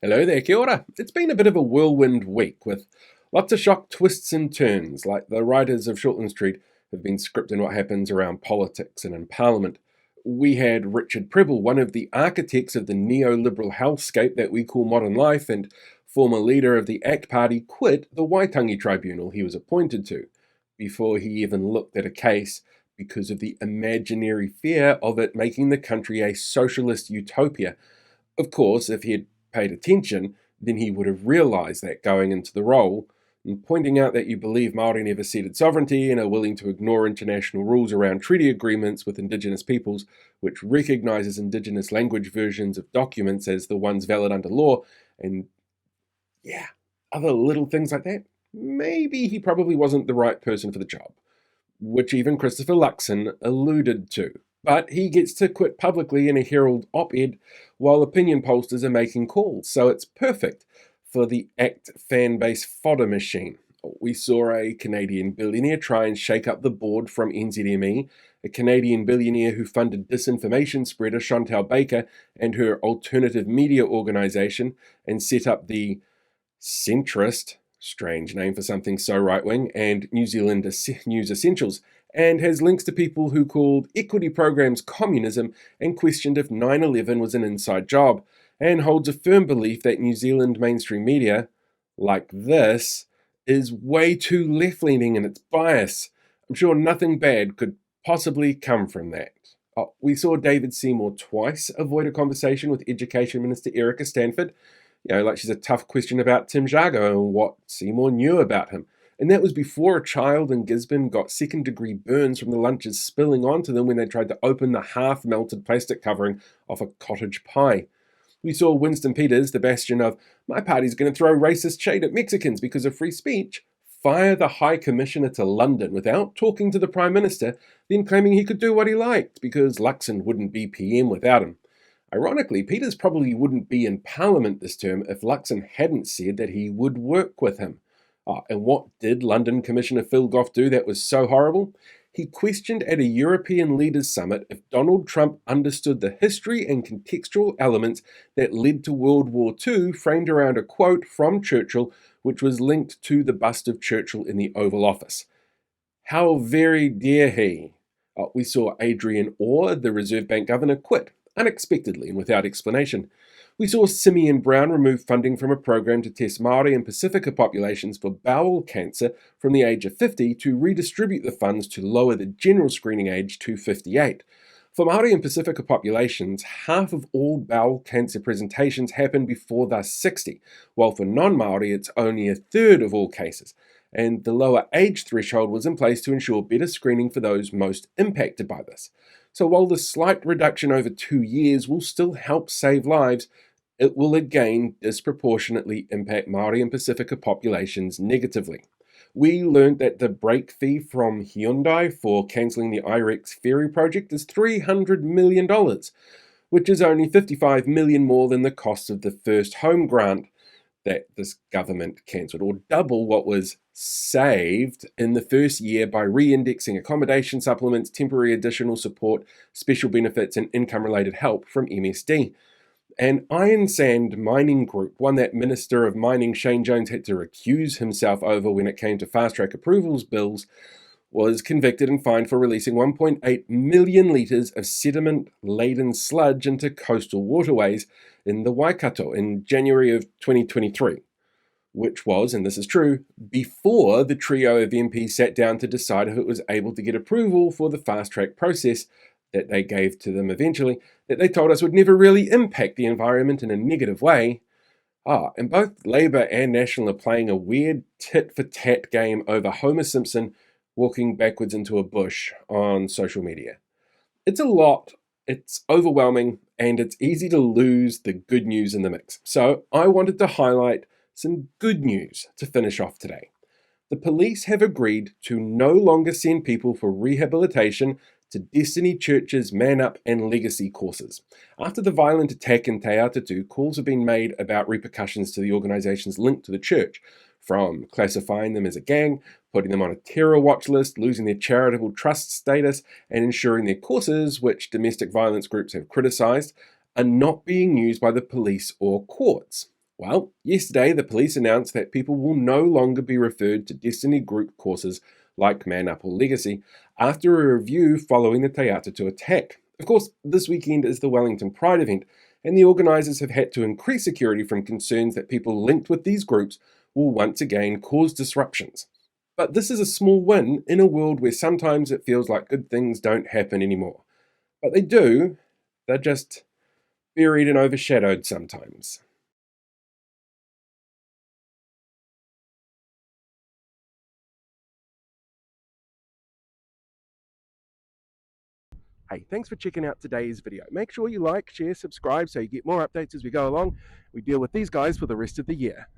Hello there, kia ora. It's been a bit of a whirlwind week with lots of shock twists and turns, like the writers of Shortland Street have been scripting what happens around politics and in Parliament. We had Richard Prebble, one of the architects of the neoliberal hellscape that we call modern life, and former leader of the ACT Party, quit the Waitangi Tribunal he was appointed to, before he even looked at a case because of the imaginary fear of it making the country a socialist utopia. Of course, if he had paid attention, then he would have realised that going into the role, and pointing out that you believe Māori never ceded sovereignty and are willing to ignore international rules around treaty agreements with Indigenous peoples, which recognises Indigenous language versions of documents as the ones valid under law, and yeah, other little things like that. Maybe he probably wasn't the right person for the job, which even Christopher Luxon alluded to. But he gets to quit publicly in a Herald op-ed while opinion pollsters are making calls, so it's perfect for the ACT fan base fodder machine. We saw a Canadian billionaire try and shake up the board from NZME, a Canadian billionaire who funded disinformation spreader Chantal Baker and her alternative media organisation and set up the Centrist, strange name for something so right-wing, and New Zealand News Essentials, and has links to people who called equity programs communism and questioned if 9/11 was an inside job, and holds a firm belief that New Zealand mainstream media, like this, is way too left-leaning in its bias. I'm sure nothing bad could possibly come from that. We saw David Seymour twice avoid a conversation with Education Minister Erica Stanford, like she's a tough question about Tim Jago and what Seymour knew about him. And that was before a child in Gisborne got second-degree burns from the lunches spilling onto them when they tried to open the half-melted plastic covering off a cottage pie. We saw Winston Peters, the bastion of, my party's going to throw racist shade at Mexicans because of free speech, fire the High Commissioner to London without talking to the Prime Minister, then claiming he could do what he liked because Luxon wouldn't be PM without him. Ironically, Peters probably wouldn't be in Parliament this term if Luxon hadn't said that he would work with him. And what did London Commissioner Phil Goff do that was so horrible? He questioned at a European Leaders Summit if Donald Trump understood the history and contextual elements that led to World War II, framed around a quote from Churchill, which was linked to the bust of Churchill in the Oval Office. How very dare he? We saw Adrian Orr, the Reserve Bank governor, quit unexpectedly and without explanation. We saw Simeon Brown remove funding from a program to test Māori and Pacifica populations for bowel cancer from the age of 50 to redistribute the funds to lower the general screening age to 58. For Māori and Pacifica populations, half of all bowel cancer presentations happen before they're 60, while for non-Māori it's only a third of all cases. And the lower age threshold was in place to ensure better screening for those most impacted by this. So while the slight reduction over 2 years will still help save lives, it will again disproportionately impact Māori and Pacifica populations negatively. We learned that the break fee from Hyundai for cancelling the IREX ferry project is $300 million, which is only $55 million more than the cost of the first home grant that this government cancelled, or double what was saved in the first year by re-indexing accommodation supplements, temporary additional support, special benefits, and income-related help from MSD. And Iron Sand Mining Group, one that Minister of Mining Shane Jones had to recuse himself over when it came to fast-track approvals bills, was convicted and fined for releasing 1.8 million litres of sediment-laden sludge into coastal waterways in the Waikato in January of 2023, which was, and this is true, before the trio of MPs sat down to decide if it was able to get approval for the fast-track process that they gave to them eventually, that they told us would never really impact the environment in a negative way. And both Labour and National are playing a weird tit-for-tat game over Homer Simpson walking backwards into a bush on social media. It's a lot, it's overwhelming, and it's easy to lose the good news in the mix. So I wanted to highlight some good news to finish off today. The police have agreed to no longer send people for rehabilitation to Destiny Church's Man Up and Legacy courses. After the violent attack in Te Atatū, calls have been made about repercussions to the organisations linked to the church, from classifying them as a gang, putting them on a terror watch list, losing their charitable trust status, and ensuring their courses, which domestic violence groups have criticised, are not being used by the police or courts. Well, yesterday the police announced that people will no longer be referred to Destiny Group courses like Man Up or Legacy after a review following the Te Atatu attack. Of course, this weekend is the Wellington Pride event, and the organisers have had to increase security from concerns that people linked with these groups will once again cause disruptions. But this is a small win in a world where sometimes it feels like good things don't happen anymore. But they do, they're just buried and overshadowed sometimes. Hey, thanks for checking out today's video. Make sure you like, share, subscribe so you get more updates as we go along. We deal with these guys for the rest of the year.